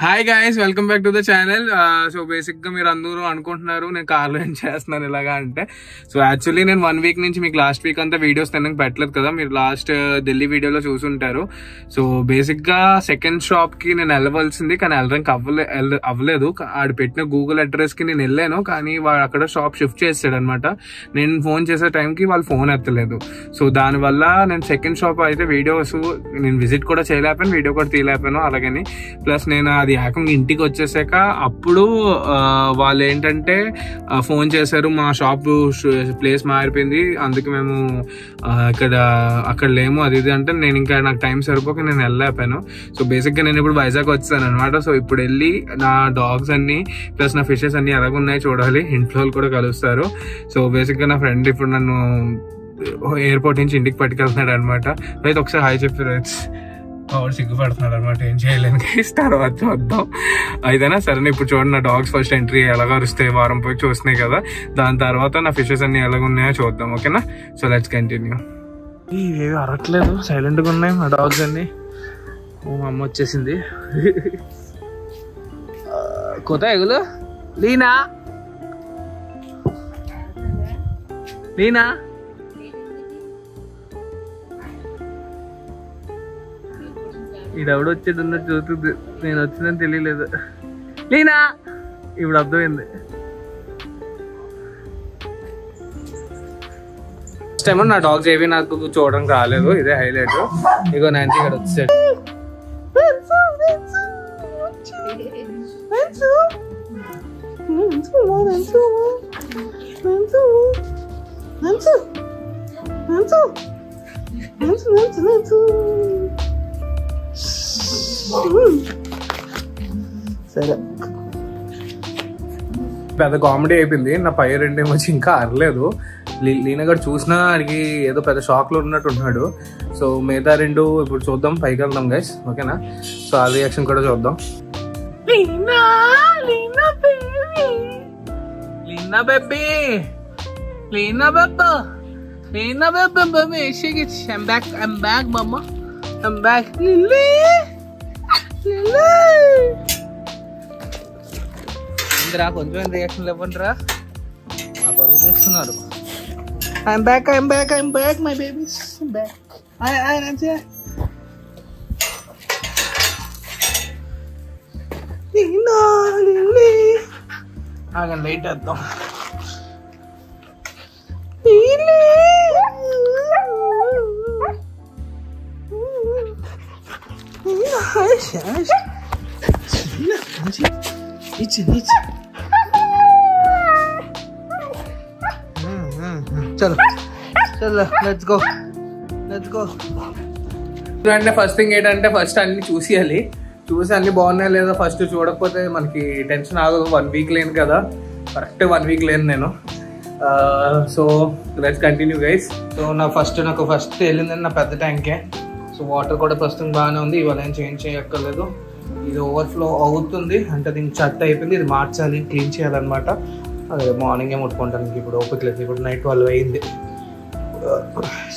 Hi guys, welcome back to the channel. So బేసిక్గా మీరు అందరూ అనుకుంటున్నారు నేను కార్లో ఏం చేస్తున్నాను ఇలాగా అంటే, సో యాక్చువల్లీ నేను 1 వీక్ నుంచి మీకు లాస్ట్ వీక్ అంతా వీడియోస్ తినక పెట్టలేదు కదా, మీరు లాస్ట్ ఢిల్లీ వీడియోలో చూసుంటారు. సో బేసిక్గా సెకండ్ షాప్కి నేను వెళ్ళవలసింది, కానీ వెళ్ళడానికి అవ్వలేదు. ఆడు పెట్టిన గూగుల్ అడ్రస్కి నేను వెళ్ళాను, కానీ వాడు అక్కడ షాప్ షిఫ్ట్ చేసాడు అనమాట. నేను ఫోన్ చేసే టైంకి వాళ్ళు ఫోన్ ఎత్తలేదు. సో దానివల్ల నేను సెకండ్ షాప్ అయితే వీడియోస్ నేను విజిట్ కూడా చేయలేకపోయాను, వీడియో కూడా తీయలేకపోయాను. అలాగని ప్లస్ నేను అది ఏకంగా ఇంటికి వచ్చేసాక అప్పుడు వాళ్ళు ఏంటంటే ఫోన్ చేశారు, మా షాప్ ప్లేస్ మారిపోయింది, అందుకే మేము అక్కడ లేము అది ఇది అంటే, నేను ఇంకా నాకు టైం సరిపోక నేను వెళ్ళలేకపోయాను. సో బేసిక్గా నేను ఇప్పుడు వైజాగ్ వచ్చాను అనమాట. సో ఇప్పుడు వెళ్ళి నా డాగ్స్ అన్ని ప్లస్ నా ఫిషెస్ అన్ని ఎలాగున్నాయి చూడాలి, ఇంట్లో కూడా కలుస్తారు. సో బేసిక్గా నా ఫ్రెండ్ ఇప్పుడు నన్ను ఎయిర్పోర్ట్ నుంచి ఇంటికి పట్టుకెళ్తున్నాడు అనమాట. అయితే ఒకసారి హాయ్ చెప్పి వాడు సిగ్గుపడుతున్నాడు అనమాట, ఏం చేయలేను గైస్, తర్వాత వద్దాం అయితేనా సరే. ఇప్పుడు చూడండి, నా డాగ్స్ ఫస్ట్ ఎంట్రీ ఎలాగ అరుస్తాయి, వారం పోయి చూస్తున్నాయి కదా, దాని తర్వాత నా ఫిషెస్ అన్ని ఎలాగున్నాయో చూద్దాం, ఓకేనా? So let's continue. ఇవేవి అరట్లేదు, సైలెంట్గా ఉన్నాయి మా డాగ్స్ అన్ని. మా అమ్మ వచ్చేసింది. కొత్త ఎగులు లీనా లీనా ఈడెవడు వచ్చేది చూస్తుంది, నేను వచ్చిందని తెలియలేదు. లీనా ఇప్పుడు అర్థమైంది. ఫస్ట్ టైం నా డాగ్స్ ఏవి నాకు చూడడానికి రాలేదు, ఇదే హైలైట్. ఇగో నాన్సీ ఇక్కడ వచ్చాడు. సరే, పెద్ద కామెడీ అయిపోయింది. నా పై రెండేమో వచ్చి ఇంకా అరలేదు. లీనా గారు చూసినా అడిగి ఏదో పెద్ద షాక్ లో ఉన్నట్టు ఉన్నాడు. సో మిగతా రెండు ఇప్పుడు చూద్దాం, పైకి వెళ్దాం గైస్, ఓకేనా? సో ఆ రియాక్షన్ కూడా చూద్దాం. Leena Leena baby, Leena baby, Leena baby, Leena baby, baby shake it. I'm back mama, I'm back. Lily Indira కొంచెం రియాక్షన్ ఇవ్వండిరా, ఆ పరుగు తీస్తున్నారు. I'm back my babies, I'm back. Hi Nancy. Lily ఆగండి, లైట్ వేద్దాం. చలో చలో లెట్స్ గో. అంటే ఫస్ట్ థింగ్ ఏంటంటే, ఫస్ట్ అన్ని చూసేయాలి. చూసి అన్ని బాగున్నాయా లేదా ఫస్ట్, చూడకపోతే మనకి టెన్షన్ ఆగదు. 1 వీక్ లేను కదా, కరెక్ట్ 1 వీక్ లేను నేను. So let's continue guys. So నాకు ఫస్ట్ వెళ్ళిందని నా పెద్ద ట్యాంకే. సో వాటర్ కూడా ప్రస్తుతం బాగానే ఉంది, ఇవాళ ఏం చేంజ్ చేయక్కర్లేదు. ఇది ఓవర్ఫ్లో అవుతుంది అంటే దీనికి చెత్త అయిపోయింది, ఇది మార్చాలి, క్లీన్ చేయాలన్నమాట. అదే మార్నింగే ముట్టుకుంటాను, ఇప్పుడు ఓపిక లేదు, ఇప్పుడు నైట్ 12 అయింది.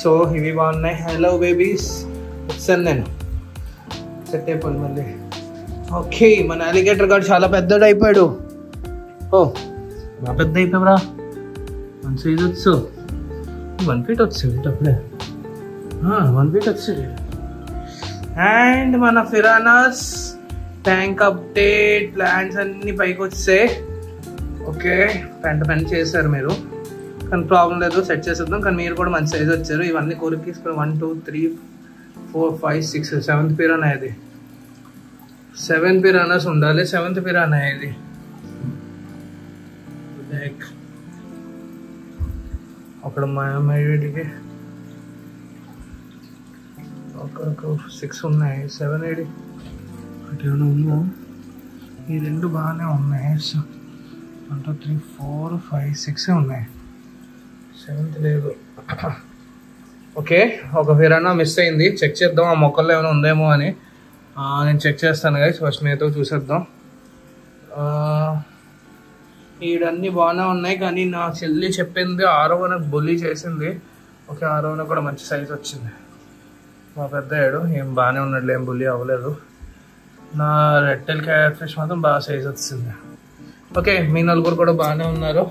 సో ఇవి బాగున్నాయి. హలో బేబీస్, వచ్చాను నేను, సెట్ అయిపోయింది మళ్ళీ. ఓకే, మన అలిగేటర్ గారు చాలా పెద్దడు అయిపోయాడు. ఓ నా పెద్ద అయిపోయావురా, 1 సైజ్ వచ్చు, 1 ఫీట్ వచ్చింది అప్పుడే, 1 ఫీట్ వచ్చింది. అండ్ మన ఫిరానాస్ ట్యాంక్ అప్డేట్, ప్లాంట్స్ అన్ని పైకి వచ్చాయి. ఓకే, పెంట చేశారు మీరు, కానీ ప్రాబ్లం లేదు, సెట్ చేసేద్దాం. కానీ మీరు కూడా మంచి సైజ్ వచ్చారు. ఇవన్నీ కొరికి తీసుకొని 1 2 3 4 5 6 7th పిరానా ఇది. 7 పిరానాస్ ఉండాలి, 7th పిరానా ఇది. అక్కడ వీటికి ఒక 6 ఉన్నాయి, 7 8 అంటే ఏమైనా ఉందా? ఈ రెండు బాగానే ఉన్నాయి. 1 2 3 4 5 6 ఉన్నాయి, 7th లేదు. ఓకే, ఒక ఫిరానా మిస్ అయింది, చెక్ చేద్దాం ఆ మొక్కల్లో ఏమైనా ఉందేమో అని. నేను చెక్ చేస్తాను గైస్, ఫస్ట్ మీతో చూసేద్దాం. ఈడన్నీ బాగానే ఉన్నాయి, కానీ నా చెల్లి చెప్పింది 6వ నాకు బుల్లి చేసింది. ఓకే, 6వ కూడా మంచి సైజ్ వచ్చింది. మా పెద్ద ఏడు ఏం బాగానే ఉన్నాడు, ఏం బుల్లి అవ్వలేదు. నా రెడ్ టైల్ క్యాట్ ఫిష్ మాత్రం బాగా సైజ్ వచ్చింది. ఓకే, మీ నలుగురు కూడా బాగానే ఉన్నారు.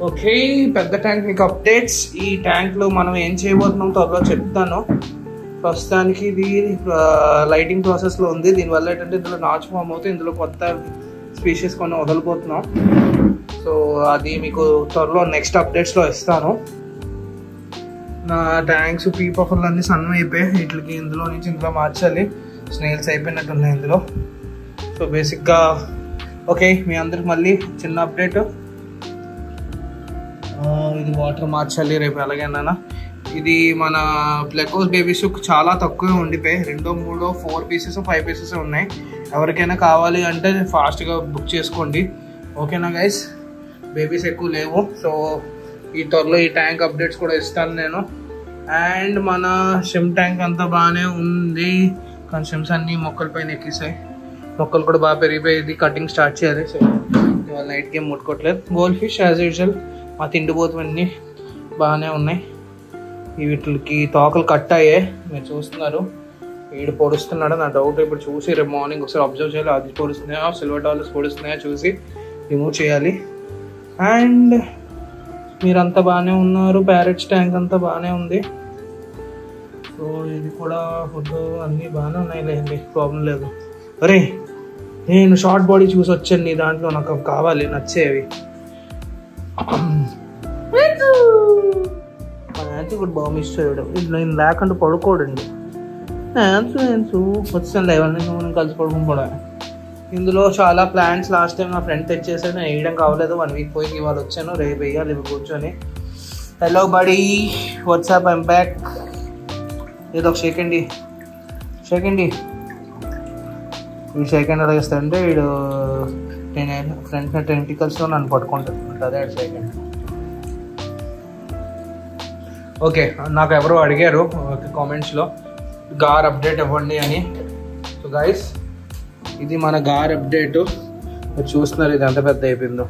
ఓకే, పెద్ద ట్యాంక్ మీకు అప్డేట్స్. ఈ ట్యాంక్లో మనం ఏం చేయబోతున్నాం త్వరలో చెప్తాను. ప్రస్తుతానికి ఇది లైటింగ్ ప్రాసెస్లో ఉంది. దీనివల్ల ఏంటంటే ఇందులో నాచు ఫామ్ అవుతుంది. ఇందులో కొత్త స్పీషీస్ కొన్ని వదలబోతున్నాం. సో అది మీకు త్వరలో నెక్స్ట్ అప్డేట్స్లో ఇస్తాను. నా ట్యాంక్స్ పీపఫుల్ అన్నీ సన్నం అయిపోయాయి. వీటికి ఇందులో నుంచి ఇందులో మార్చాలి. స్నేల్స్ అయిపోయినట్టు ఉన్నాయి ఇందులో. సో బేసిక్గా ఓకే, మీ అందరికి మళ్ళీ చిన్న అప్డేట్. ఇది వాటర్ మార్చాలి రేపు ఎలాగైనా. ఇది మన ప్లెకోస్ బేబీస్ చాలా తక్కువే ఉండిపోయాయి. 2, 3, 4 పీసెస్ 5 పీసెస్ ఉన్నాయి. ఎవరికైనా కావాలి అంటే ఫాస్ట్గా బుక్ చేసుకోండి. ఓకేనా గైస్, బేబీస్ ఎక్కువ లేవు. సో ఈ త్వరలో ఈ ట్యాంక్ అప్డేట్స్ కూడా ఇస్తాను నేను. అండ్ మన షిమ్ ట్యాంక్ అంతా బాగానే ఉంది, కానీ షిమ్స్ అన్నీ మొక్కల పైన ఎక్కిస్తాయి. మొక్కలు కూడా బాగా పెరిగిపోయింది. కటింగ్ స్టార్ట్ చేయాలి. సో ఇవాళ నైట్కి ఏం ముట్టుకోవట్లేదు. గోల్డ్ ఫిష్ యాజ్ యూజువల్ మా తిండిపోతువన్నీ బాగానే ఉన్నాయి. వీటికి తోకలు కట్ అయ్యాయి, మీరు చూస్తున్నారు. వీడు పొడుస్తున్నాడు. నా డౌట్ ఇప్పుడు చూసి రేపు మార్నింగ్ ఒకసారి అబ్జర్వ్ చేయాలి. అది పొడుస్తున్నాయా, సిల్వర్ డాలర్స్ పొడుస్తున్నాయా చూసి రిమూవ్ చేయాలి. అండ్ మీరంతా బాగానే ఉన్నారు. ప్యారెట్స్ ట్యాంక్ అంతా బాగానే ఉంది. సో ఇది కూడా ఫుడ్ అన్నీ బాగానే ఉన్నాయి లేండి, ప్రాబ్లం లేదు. అరే, నేను షార్ట్ బాడీ చూసి వచ్చాను నీ దాంట్లో, నాకు కావాలి, నచ్చేవి. ఇప్పుడు బాగా మిస్ అయ్యాడు. నేను లేకుండా పడుకోడండి. వచ్చాను ఎవరిని నువ్వు కలిసి పడుకుని కూడా. ఇందులో చాలా ప్లాంట్స్ లాస్ట్ టైం నా ఫ్రెండ్ తెచ్చేసాడు, నేను వేయడం కావలేదు. 1 వీక్ పోయి ఇవాళ వచ్చాను. రేపు వేయాలి ఇవి కూర్చొని. Hello buddy, what's up, I'm back. ఏదో ఒక షేక్ అండి. ఈ షేక్ అండ్ అడిగేస్తాడంటే వీడు ఫ్రెండ్ టెంటికల్స్లో నన్ను పట్టుకుంటాడు. అదే షేక్ అండ్. ఓకే, నాకు ఎవరో అడిగారు కామెంట్స్లో గార్ అప్డేట్ ఇవ్వండి అని. సో గైస్, ఇది మన గార్ అప్డేటు. మీరు చూస్తున్నారు ఇది ఎంత పెద్ద అయిపోయిందో.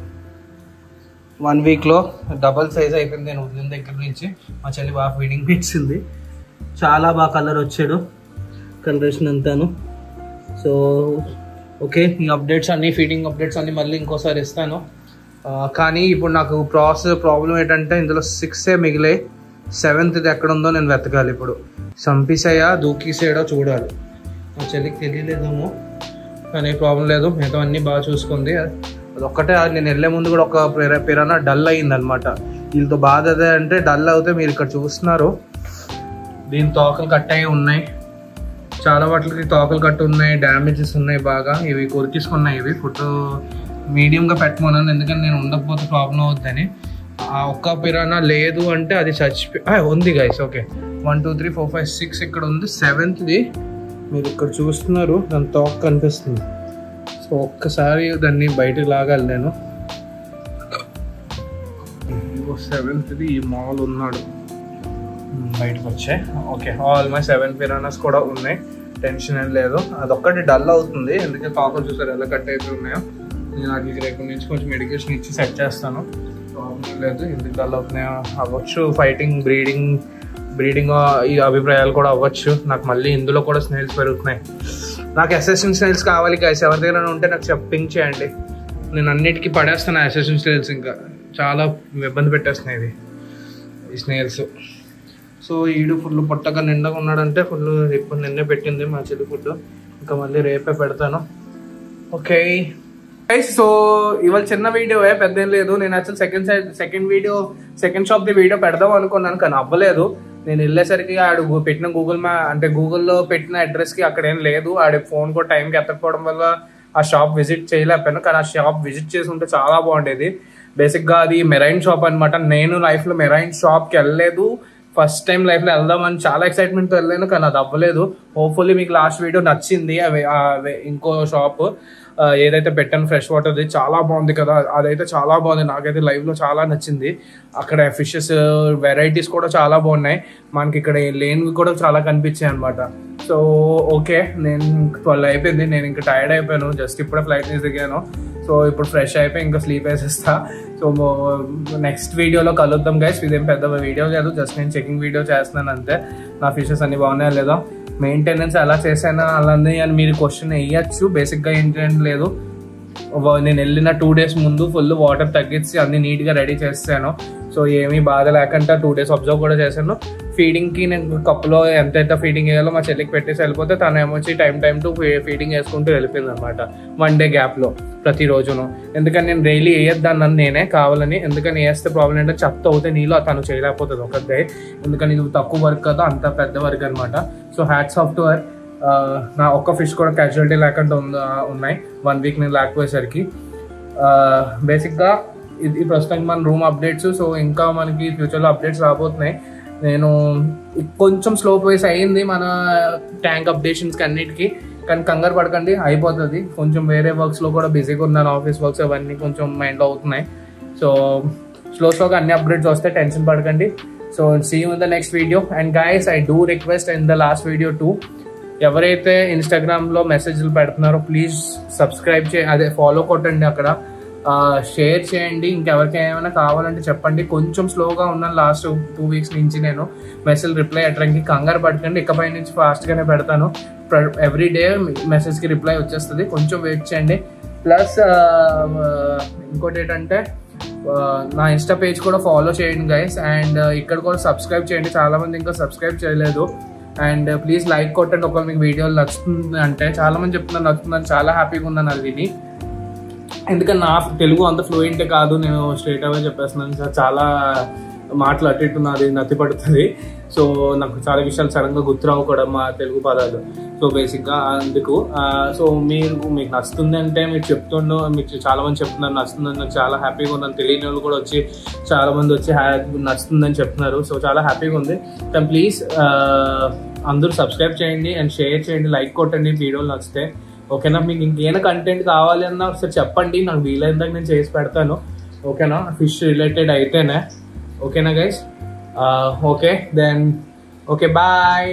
1 వీక్లో డబల్ సైజ్ అయిపోయింది. నేను వదిలిన దగ్గర నుంచి మా చెల్లి బాగా ఫీడింగ్ పెట్టింది. చాలా బాగా కలర్ వచ్చాడు, కలరేషన్ అంతాను. సో ఓకే, ఈ అప్డేట్స్ అన్నీ, ఫీడింగ్ అప్డేట్స్ అన్నీ మళ్ళీ ఇంకోసారి ఇస్తాను. కానీ ఇప్పుడు నాకు ప్రాబ్లం ఏంటంటే ఇందులో 6 మిగిలాయి. 7th ఎక్కడ ఉందో నేను వెతకాలి. ఇప్పుడు సంపిసాయా దూకీసాడో చూడాలి. మా చెల్లికి తెలియలేదేమో, కానీ ప్రాబ్లం లేదు. మిగతా అన్నీ బాగా చూసుకుంది. అదొక్కటే నేను వెళ్ళే ముందు కూడా ఒక పిరానా డల్ అయ్యిందనమాట. వీళ్ళతో బాధ అదే అంటే డల్ అవుతే మీరు ఇక్కడ చూస్తున్నారు. దీని తోకలు కట్ అయ్యి ఉన్నాయి. చాలా వాటికి తోకలు కట్టు ఉన్నాయి, డ్యామేజెస్ ఉన్నాయి బాగా. ఇవి కొరికిసుకున్నాయి. ఇవి ఫుడ్ మీడియంగా పెట్టమన్నాను, ఎందుకంటే నేను ఉండకపోతే ప్రాబ్లం అవుతుందని. ఆ ఒక్క పిరానా లేదు అంటే అది ఉంది గైస్. ఓకే, 1, 2, 3, 4, 5, 6 ఇక్కడ ఉంది. 7th మీరు ఇక్కడ చూస్తున్నారు, దాని తోక కనిపిస్తుంది. సో ఒక్కసారి దాన్ని బయటకు లాగాలి నేను. 7th ఈ మాల్ ఉన్నాడు, బయటకు వచ్చాయి. ఓకే, ఆల్ మై 7 పిరానాస్ కూడా ఉన్నాయి. టెన్షన్ ఏం లేదు. అదొక్కటి డల్ అవుతుంది, ఎందుకంటే తోకలు చూసారు ఎలా కట్ అయితే ఉన్నాయో. నేను వాటికి రేపు నుంచి కొంచెం మెడికేషన్ ఇచ్చి సెట్ చేస్తాను. ప్రాబ్లం లేదు. ఎందుకు డల్ అవుతున్నాయో అవ్వచ్చు. ఫైటింగ్, బ్రీడింగ్ ఈ అభిప్రాయాలు కూడా అవ్వచ్చు. నాకు మళ్ళీ ఇందులో కూడా స్నేల్స్ పెరుగుతున్నాయి. నాకు అసెసిన్ స్నేల్స్ కావాలి గైస్. ఎవరి దగ్గర ఉంటే నాకు పింక్ చేయండి. నేను అన్నిటికీ పడేస్తాను అసెసిన్ స్నేల్స్. ఇంకా చాలా ఇబ్బంది పెట్టేస్తున్నాయి ఇవి ఈ స్నేల్స్. సో ఈడు ఫుల్ పొట్టగా నిండగా ఉన్నాడంటే ఫుల్ ఇప్పుడు నిన్నే పెట్టింది మా చెల్లి ఫుడ్. ఇంకా మళ్ళీ రేపే పెడతాను. ఓకే గైస్, సో ఇవాళ చిన్న వీడియో, పెద్ద ఏం లేదు. నేను అసలు సెకండ్ షాప్ ది వీడియో పెడదాం అనుకున్నాను, కానీ అవ్వలేదు. నేను వెళ్ళేసరికి ఆడు పెట్టిన గూగుల్లో పెట్టిన అడ్రస్కి అక్కడ ఏం లేదు. ఆడి ఫోన్ కూడా టైంకి ఎత్తకపోవడం వల్ల ఆ షాప్ విజిట్ చేయలేకపోయాను. కానీ ఆ షాప్ విజిట్ చేసి ఉంటే చాలా బాగుండేది. బేసిక్గా అది మెరైన్ షాప్ అనమాట. నేను లైఫ్లో మెరైన్ షాప్కి వెళ్ళలేదు. ఫస్ట్ టైం లైఫ్లో వెళ్దామని చాలా ఎక్సైట్మెంట్తో వెళ్ళాను, కానీ అది అవ్వలేదు. హోప్ఫుల్లీ మీకు లాస్ట్ వీడియో నచ్చింది. ఇంకో షాప్ ఏదైతే పెట్టాను ఫ్రెష్ వాటర్ది చాలా బాగుంది కదా, అదైతే చాలా బాగుంది. నాకైతే లైవ్లో చాలా నచ్చింది. అక్కడ ఫిషెస్ వెరైటీస్ కూడా చాలా బాగున్నాయి. మనకి ఇక్కడ లేనివి కూడా చాలా కనిపించాయి అనమాట. సో ఓకే, నేను 12 అయిపోయింది. నేను ఇంకా టైర్డ్ అయిపోయాను. జస్ట్ ఇప్పుడే ఫ్లైట్ నుంచి దిగాను. సో ఇప్పుడు ఫ్రెష్ అయిపోయి ఇంకా స్లీప్ వేసేస్తా. సో నెక్స్ట్ వీడియోలో కలుద్దాం గైస్. ఇదేం పెద్ద వీడియో కాదు, జస్ట్ నేను చెకింగ్ వీడియో చేస్తున్నాను అంతే. నా ఫిషెస్ అన్ని బాగున్నాయా లేదా, మెయింటెనెన్స్ ఎలా చేశానా అలానే అని మీరు క్వశ్చన్ వేయచ్చు. బేసిక్గా ఏంటంటే లేదు, నేను వెళ్ళిన 2 days ముందు ఫుల్ వాటర్ తగ్గించి అన్ని నీట్గా రెడీ చేస్తాను. సో ఏమీ బాధ లేకుండా 2 days అబ్జర్వ్ కూడా చేశాను. ఫీడింగ్కి నేను కప్పులో ఎంతైతే ఫీడింగ్ వేయాలో మా చెల్లికి పెట్టేసి వెళ్ళిపోతే తను ఏమొచ్చి టైం టు ఫీడింగ్ వేసుకుంటూ వెళ్ళిపోయింది అనమాట 1 day గ్యాప్లో ప్రతిరోజును. ఎందుకని నేను డైలీ వేయొద్దాను నేనే కావాలని, ఎందుకని వేస్తే ప్రాబ్లం ఏంటంటే చెత్త అవుతే నీళ్ళు తను చేయలేకపోతుంది ఒకటే, ఎందుకని ఇది తక్కువ వర్క్ కదా, అంత పెద్ద వర్క్ అనమాట. So hats off to her. నా ఒక్క ఫిష్ కూడా క్యాజువాలిటీ లేకుండా ఉన్నాయి 1 week నేను లేకపోయేసరికి. బేసిక్గా ఇది ప్రస్తుతానికి మన రూమ్ అప్డేట్స్. సో ఇంకా మనకి ఫ్యూచర్లో అప్డేట్స్ రాబోతున్నాయి. నేను కొంచెం స్లో ప్రైస్ అయ్యింది మన ట్యాంక్ అప్డేషన్స్కి అన్నిటికీ, కానీ కంగారు పడకండి, అయిపోతుంది. కొంచెం వేరే వర్క్స్లో కూడా బిజీగా ఉన్నాను, ఆఫీస్ వర్క్స్ అవన్నీ కొంచెం మైండ్లో అవుతున్నాయి. సో స్లోగా అన్ని అప్డేట్స్ వస్తే టెన్షన్ పడకండి. So see you in the next video. And guys, I do request in the last video too, ఎవరైతే ఇన్స్టాగ్రామ్లో మెసేజ్లు పెడుతున్నారో ప్లీజ్ సబ్స్క్రైబ్ అదే ఫాలో కొట్టండి, అక్కడ షేర్ చేయండి. ఇంకెవరికి ఏమైనా కావాలంటే చెప్పండి. కొంచెం స్లోగా ఉన్నాను లాస్ట్ 2 weeks నుంచి నేను మెసేజ్ రిప్లై అట్టడానికి, కంగారు పడకండి. ఇకపై నుంచి ఫాస్ట్గానే పెడతాను. ఎవ్రీ డే మెసేజ్కి రిప్లై వచ్చేస్తుంది, కొంచెం వెయిట్ చేయండి. ప్లస్ ఇంకోటి ఏంటంటే నా ఇన్స్టా పేజ్ కూడా ఫాలో చేయండి గైస్. అండ్ ఇక్కడ కూడా సబ్స్క్రైబ్ చేయండి, చాలామంది ఇంకా సబ్స్క్రైబ్ చేయలేదు. అండ్ ప్లీజ్ లైక్ కొట్టండి ఒకవేళ మీకు వీడియోలు నచ్చుతుంది అంటే. చాలామంది చెప్తున్నారు నచ్చుతుందని, చాలా హ్యాపీగా ఉందని అది విని. ఎందుకంటే నా తెలుగు అంత ఫ్లూయెంట్ కాదు, నేను స్ట్రైట్ అవే చెప్పేస్తున్నాను, చాలా మాటలు అటు ఇటు నాది నత్తి పడుతుంది. సో నాకు చాలా విషయాలు సడన్గా గుర్తురావు కూడా మా తెలుగు పదాలు. సో బేసిక్గా అందుకు సో మీకు నచ్చుతుంది అంటే మీరు మీకు చాలామంది చెప్తున్నారు నచ్చుతుందని, నాకు చాలా హ్యాపీగా ఉందని. తెలియని వాళ్ళు కూడా వచ్చి చాలామంది వచ్చి నచ్చుతుందని చెప్తున్నారు. సో చాలా హ్యాపీగా ఉంది. కానీ ప్లీజ్ అందరూ సబ్స్క్రైబ్ చేయండి అండ్ షేర్ చేయండి, లైక్ కొట్టండి వీడియోలు నచ్చితే. ఓకేనా? మీకు ఇంకేమైనా కంటెంట్ కావాలి అన్నా ఒకసారి చెప్పండి, నాకు వీలైందాక నేను చేసి పెడతాను. ఓకేనా? ఫిష్ రిలేటెడ్ అయితేనే. ఓకేనా guys? Okay then, okay bye.